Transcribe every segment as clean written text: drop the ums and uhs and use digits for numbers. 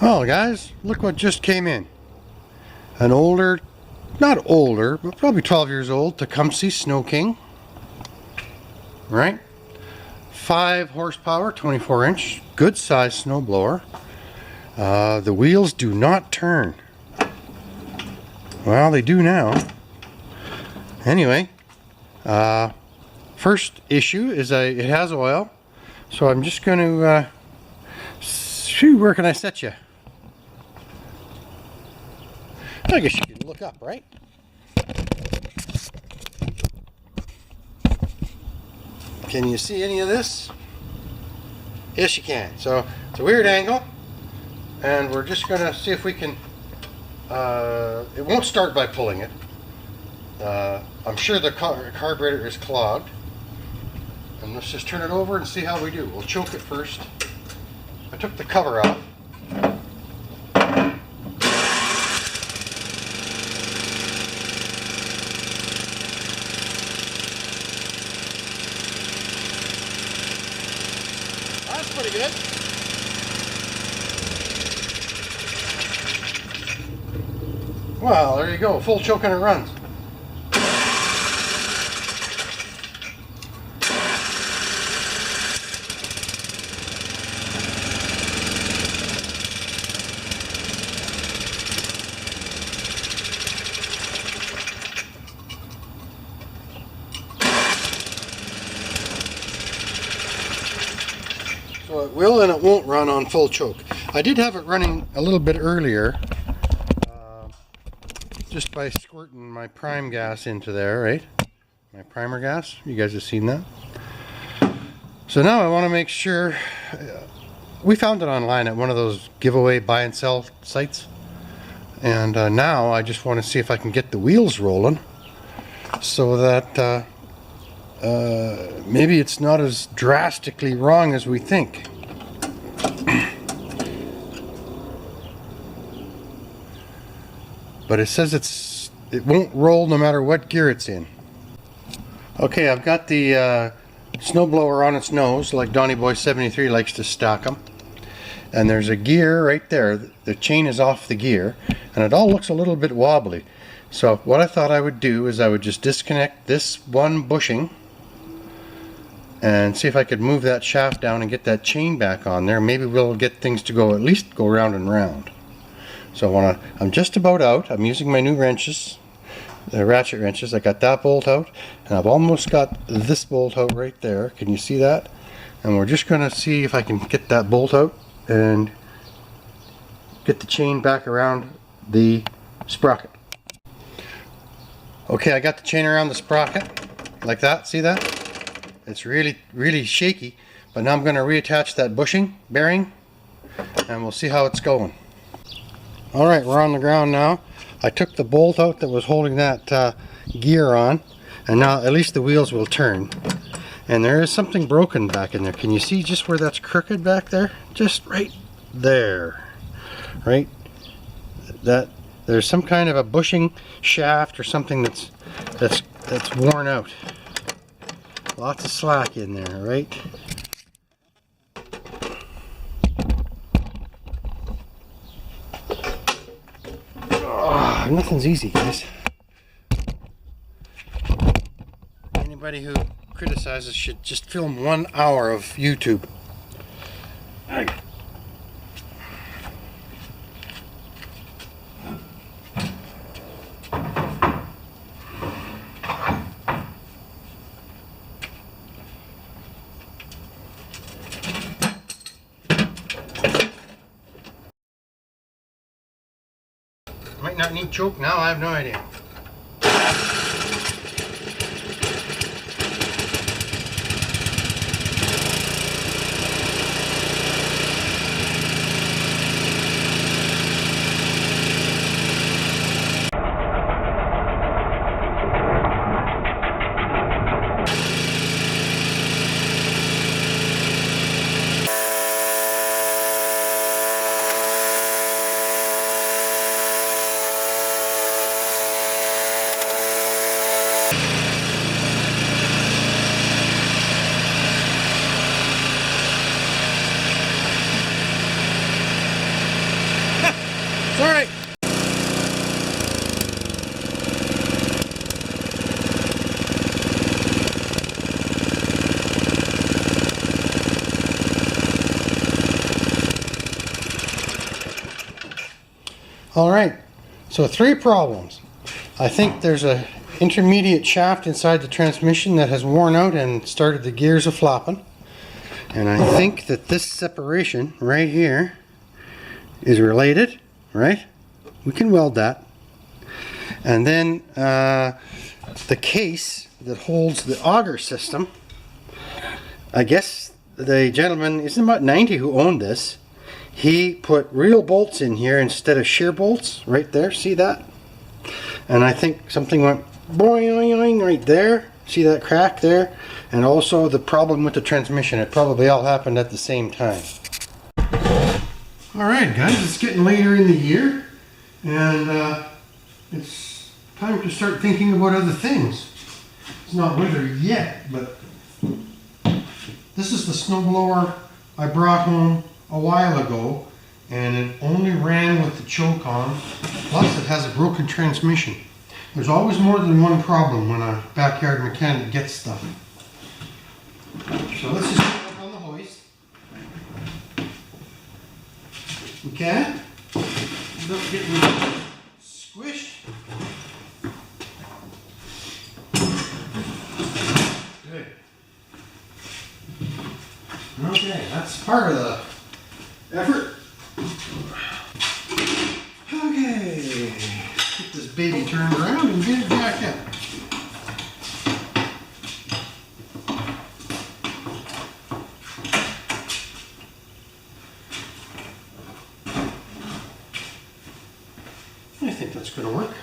Oh guys, look what just came in. An older, not older, but probably 12 years old Tecumseh Snow King. Right? 5 horsepower, 24-inch, good size snowblower. The wheels do not turn. Well, they do now. Anyway, first issue is it has oil. So I'm just going to, where can I set you? I guess you can look up, right? Can you see any of this? Yes, you can. So it's a weird angle, and we're just going to see if we can. It won't start by pulling it. I'm sure the carburetor is clogged. And let's just turn it over and see how we do. We'll choke it first. I took the cover off. That's pretty good. Well, there you go. Full choke and it runs. So it will and it won't run on full choke. I did have it running a little bit earlier, just by squirting my prime gas into there, right? My primer gas. You guys have seen that. So now I want to make sure. We found it online at one of those giveaway buy and sell sites, and now I just want to see if I can get the wheels rolling, so that maybe it's not as drastically wrong as we think. But it says it won't roll no matter what gear it's in. Okay, I've got the snowblower on its nose, like Donny Boy 73 likes to stack them. And there's a gear right there. The chain is off the gear, and it all looks a little bit wobbly. So what I thought I would do is I would just disconnect this one bushing and see if I could move that shaft down and get that chain back on there. Maybe we'll get things to go, at least go round and round. So I'm just about out. I'm using my new wrenches, the ratchet wrenches. I got that bolt out, and I've almost got this bolt out right there. Can you see that? And we're just going to see if I can get that bolt out and get the chain back around the sprocket. Okay, I got the chain around the sprocket like that. See that? It's really shaky, but now I'm going to reattach that bushing bearing, and we'll see how it's going. Alright, we're on the ground now. I took the bolt out that was holding that gear on, and now at least the wheels will turn. And there is something broken back in there. Can you see just where that's crooked back there? Just right there. Right? There's some kind of a bushing shaft or something that's worn out. Lots of slack in there, right? Oh, nothing's easy, guys. Anybody who criticizes should just film 1 hour of YouTube. Might not need choke now, I have no idea. It's all right. All right, so 3 problems. I think there's a intermediate shaft inside the transmission that has worn out and started the gears a-flopping. And I think that this separation right here is related, right? We can weld that. And then the case that holds the auger system, I guess the gentleman, isn't about 90 who owned this, he put real bolts in here instead of shear bolts right there. See that? And I think something went boing right there. See that crack there? And also the problem with the transmission. It probably all happened at the same time. Alright guys, it's getting later in the year and it's time to start thinking about other things. It's not winter yet, but this is the snowblower I brought home a while ago, and it only ran with the choke on, plus it has a broken transmission. There's always more than one problem when a backyard mechanic gets stuff. So let's just put it up on the hoist. Okay? Without getting squished. Good. Okay, that's part of the effort. Okay, get this baby turned around and get it back up. I think that's going to work.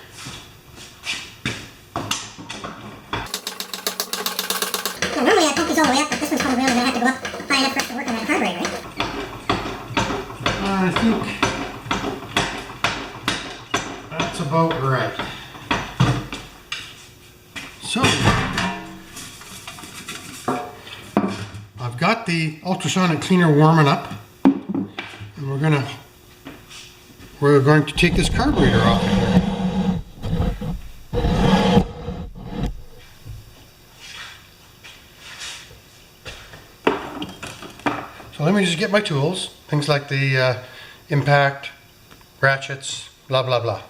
Well, normally I pump these all the way up, but this one's probably only going to have to go up high enough for us to work on that carburetor, right? I think that's about right. So, I've got the ultrasonic cleaner warming up, and we're going to take this carburetor off of here. So let me just get my tools, things like the impact, ratchets, blah blah blah.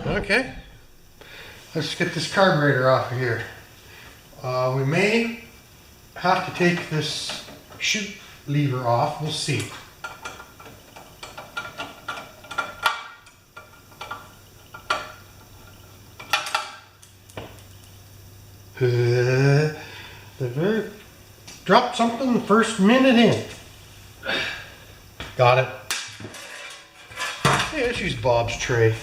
Okay, let's get this carburetor off of here. We may have to take this chute lever off, we'll see. Dropped something the first minute in. Got it. Yeah, let's use Bob's tray.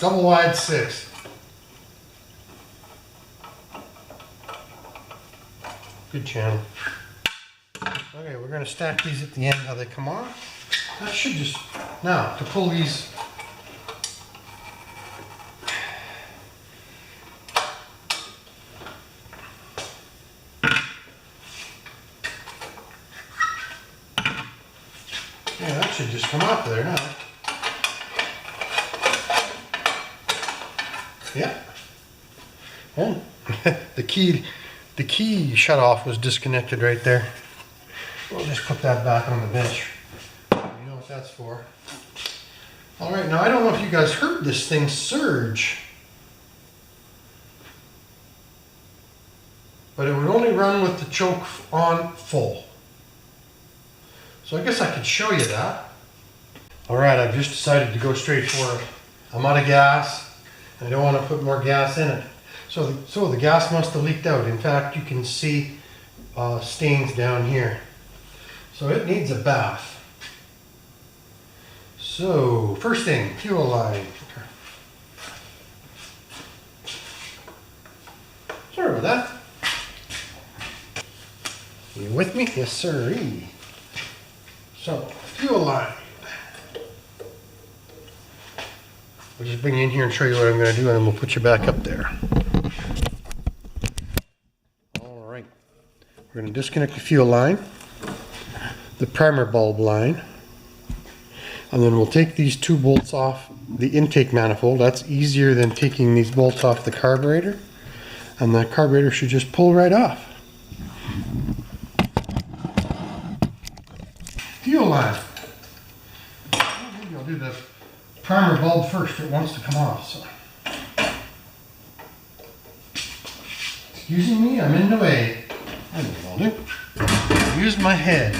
Double wide 6. Good channel. Okay, we're going to stack these at the end how they come off. That should just, now to pull these, yeah, that should just come off there now. Yeah. And the key shut off was disconnected right there. We'll just put that back on the bench. You know what that's for. Alright, now I don't know if you guys heard this thing surge. But it would only run with the choke on full. So I guess I could show you that. Alright, I've just decided to go straight for it. I'm out of gas. I don't want to put more gas in it. So the gas must have leaked out. In fact, you can see stains down here. So it needs a bath. So first thing, fuel line. Sorry about that. You with me? Yes, sirree. So fuel line. I'll just bring you in here and show you what I'm going to do, and then we'll put you back up there. We're going to disconnect the fuel line, the primer bulb line, and then we'll take these two bolts off the intake manifold. That's easier than taking these bolts off the carburetor, and the carburetor should just pull right off. Fuel line. Maybe I'll do the primer bulb first. It wants to come off. So. Excusing me, I'm in the way. I know what I'll do. Use my head.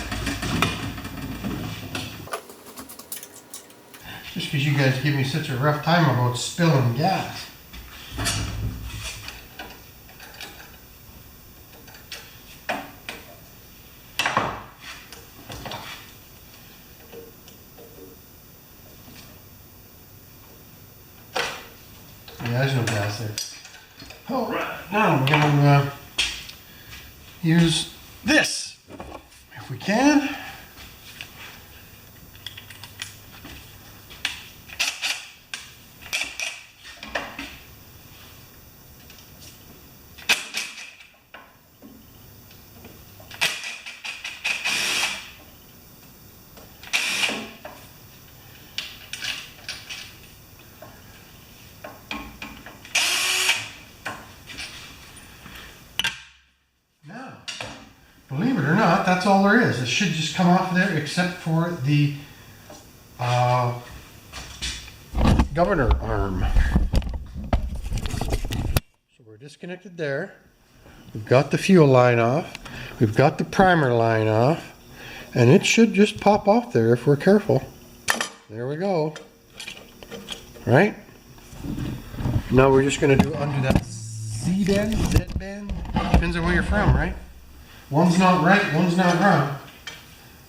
Just because you guys give me such a rough time about spilling gas. Yeah, there's no gas there. Alright, now we're going to use this, if we can. Believe it or not, that's all there is. It should just come off there except for the governor arm. So we're disconnected there. We've got the fuel line off. We've got the primer line off. And it should just pop off there if we're careful. There we go. Right? Now we're just going to undo that Z bend, Z bend. Depends on where you're from, right? One's not right, one's not wrong.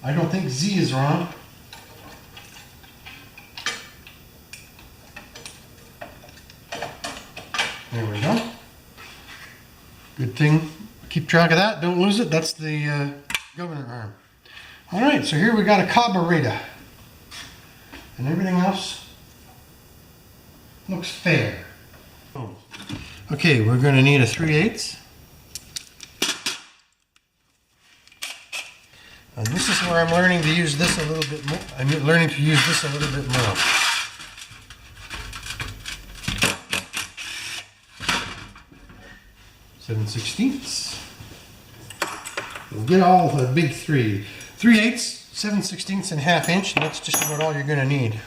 I don't think Z is wrong. There we go. Good thing. Keep track of that. Don't lose it. That's the governor arm. All right, so here we got a carburetor. And everything else looks fair. Okay, we're going to need a 3/8. And this is where I'm learning to use this a little bit more. I'm learning to use this a little bit more. Seven sixteenths. We'll get all the big three. 3/8, 7/16, and 1/2 inch, and that's just about all you're going to need.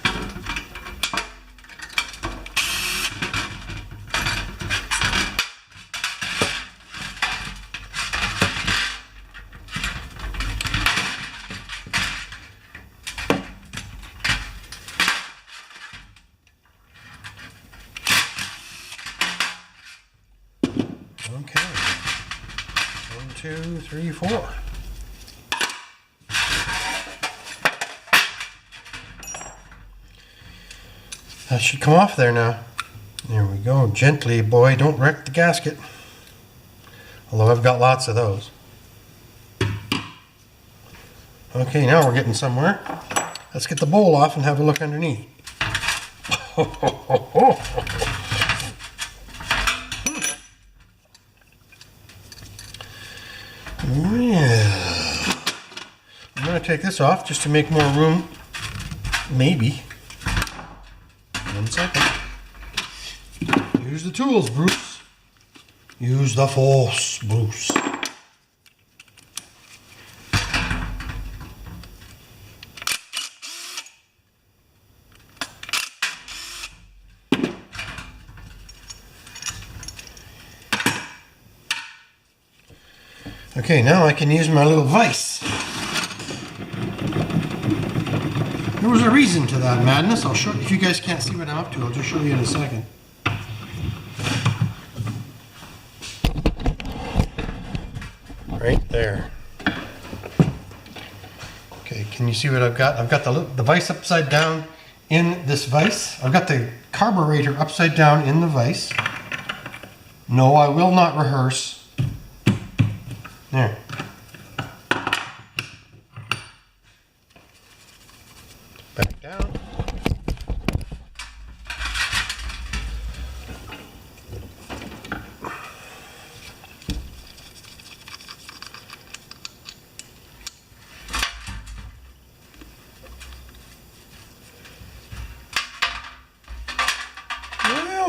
Okay. 1, 2, 3, 4. That should come off there now. There we go. Gently, boy. Don't wreck the gasket. Although I've got lots of those. Okay, now we're getting somewhere. Let's get the bowl off and have a look underneath. Yeah. I'm going to take this off just to make more room. Maybe. 1 second. Use the tools, Bruce. Use the force, Bruce. Okay, now I can use my little vise. There was a reason to that madness. I'll show you. If you guys can't see what I'm up to, I'll just show you in a second. Right there. Okay, can you see what I've got? I've got the vise upside down in this vise. I've got the carburetor upside down in the vise. No, I will not rehearse. There. Back down.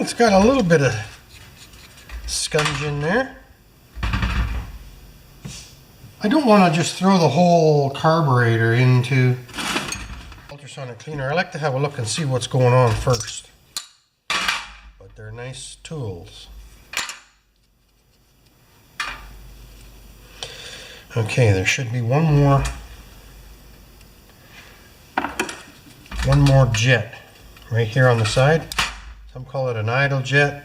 it's got a little bit of scunge in there. I don't want to just throw the whole carburetor into ultrasonic cleaner. I like to have a look and see what's going on first. But they're nice tools. Okay, there should be one more jet right here on the side. Some call it an idle jet.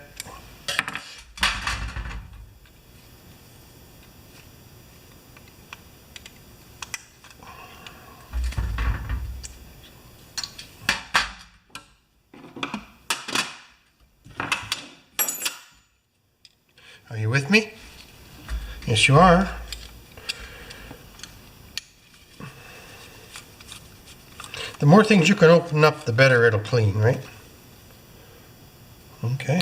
Are you with me? Yes, you are. The more things you can open up, the better it'll clean, right? Okay.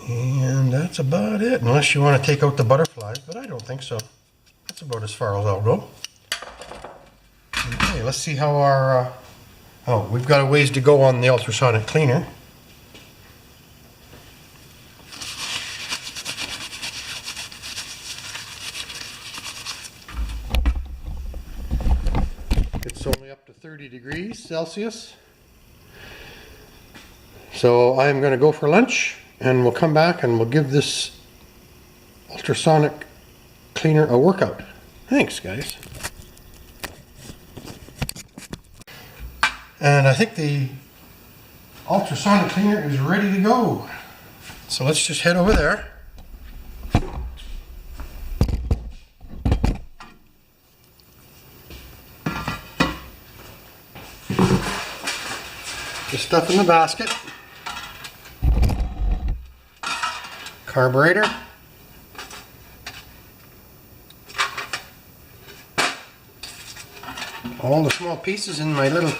And that's about it, unless you want to take out the butterflies, but I don't think so. That's about as far as I'll go. Okay, let's see how our... oh, we've got a ways to go on the ultrasonic cleaner. It's only up to 30 degrees Celsius. So I'm going to go for lunch and we'll come back and we'll give this ultrasonic cleaner a workout. Thanks, guys. And I think the ultrasonic cleaner is ready to go. So let's just head over there. The stuff in the basket. Carburetor. All the small pieces in my little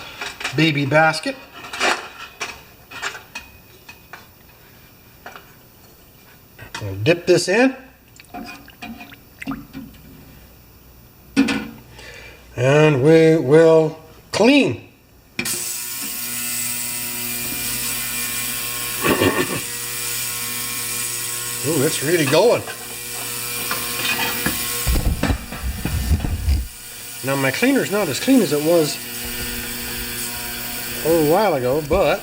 baby basket. I'll dip this in. And we will clean. Ooh, it's really going. Now my cleaner's not as clean as it was a little while ago, but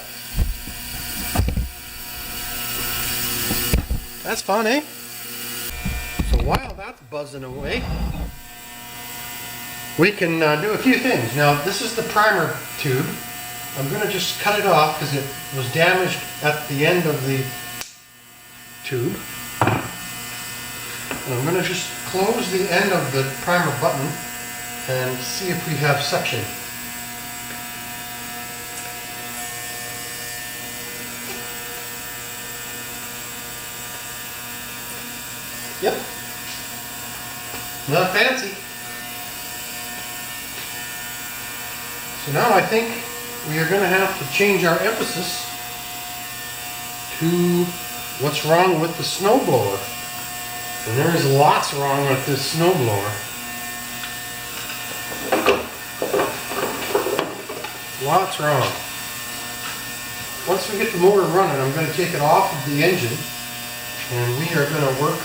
that's fun, eh? So while that's buzzing away, we can do a few things. Now this is the primer tube. I'm going to just cut it off because it was damaged at the end of the tube. And I'm going to just close the end of the primer button and see if we have suction. Yep. Not fancy. So now I think we are going to have to change our emphasis to what's wrong with the snowblower. And there is lots wrong with this snowblower. Lots wrong. Once we get the motor running, I'm going to take it off of the engine and we are going to work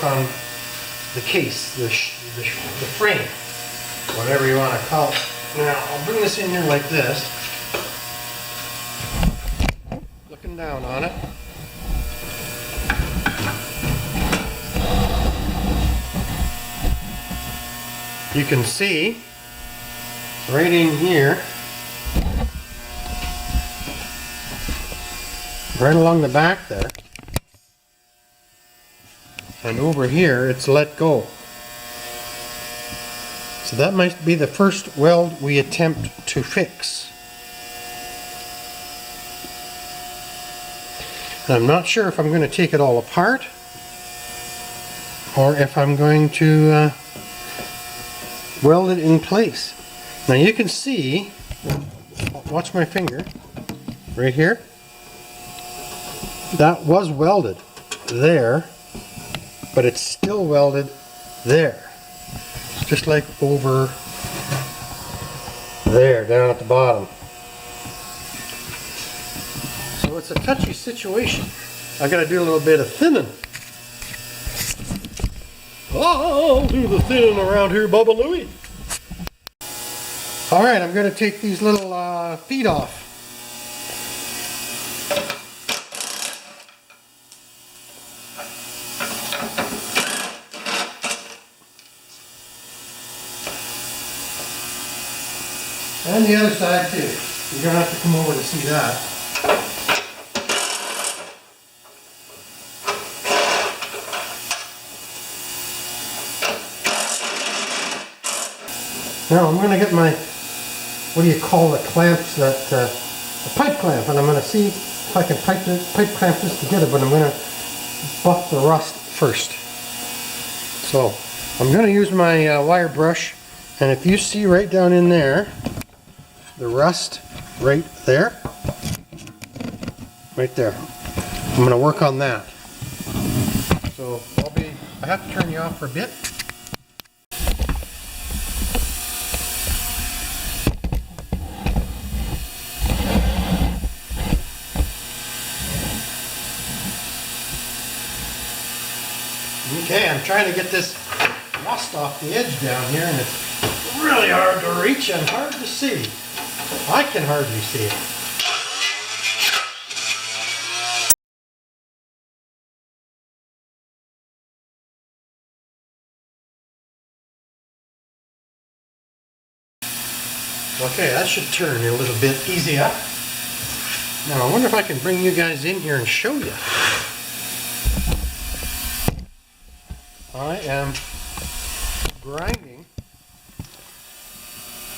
on the case, the frame, whatever you want to call it. Now I'll bring this in here like this, looking down on it. You can see right in here, right along the back there, and over here it's let go. So that might be the first weld we attempt to fix. And I'm not sure if I'm going to take it all apart or if I'm going to weld it in place. Now you can see, watch my finger, right here, that was welded there, but it's still welded there. Just like over there, down at the bottom. So it's a touchy situation. I gotta do a little bit of thinning. I'll do the thinning around here, Bubba Louie. Alright, I'm gonna take these little feet off. And the other side too. You're gonna have to come over to see that. Now I'm going to get my, what do you call the clamps that, the pipe clamp, and I'm going to see if I can pipe clamp this together, but I'm going to buff the rust first. So I'm going to use my wire brush, and if you see right down in there, the rust right there, I'm going to work on that. So I have to turn you off for a bit. Okay, I'm trying to get this rust off the edge down here, and it's really hard to reach and hard to see. I can hardly see it. Okay, that should turn a little bit easier. Now I wonder if I can bring you guys in here and show you. I am grinding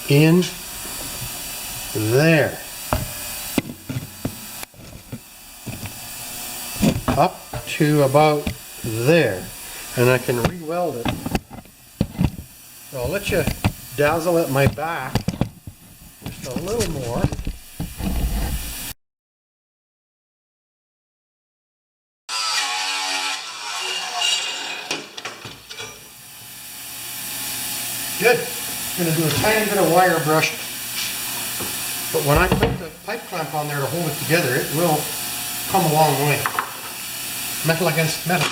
in there, up to about there, and I can re-weld it. So I'll let you dazzle at my back just a little more. Good. I'm going to do a tiny bit of wire brush, but when I put the pipe clamp on there to hold it together, it will come a long way. Metal against metal.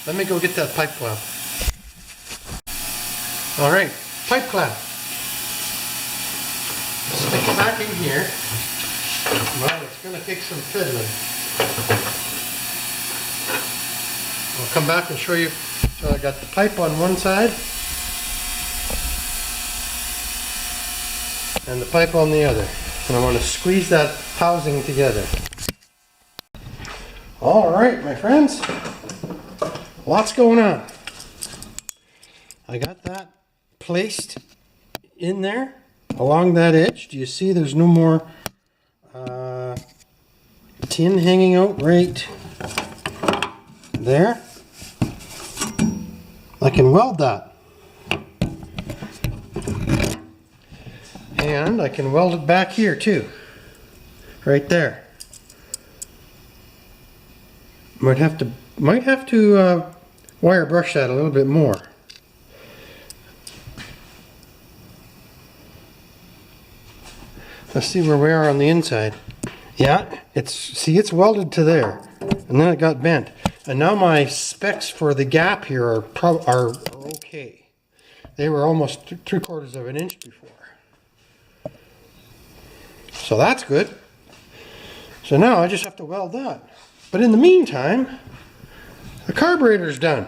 Let me go get that pipe clamp. Alright, pipe clamp. Stick it back in here. Well, it's going to take some fiddling. I'll come back and show you. So I got the pipe on one side and the pipe on the other, and I want to squeeze that housing together. Alright my friends, lots going on. I got that placed in there along that edge. Do you see there's no more tin hanging out right there? I can weld that. And I can weld it back here too, right there. Might have to wire brush that a little bit more. Let's see where we are on the inside. Yeah, it's welded to there, and then it got bent. And now my specs for the gap here are okay. They were almost 3/4 of an inch before. So that's good. So now I just have to weld that. But in the meantime, the carburetor's done.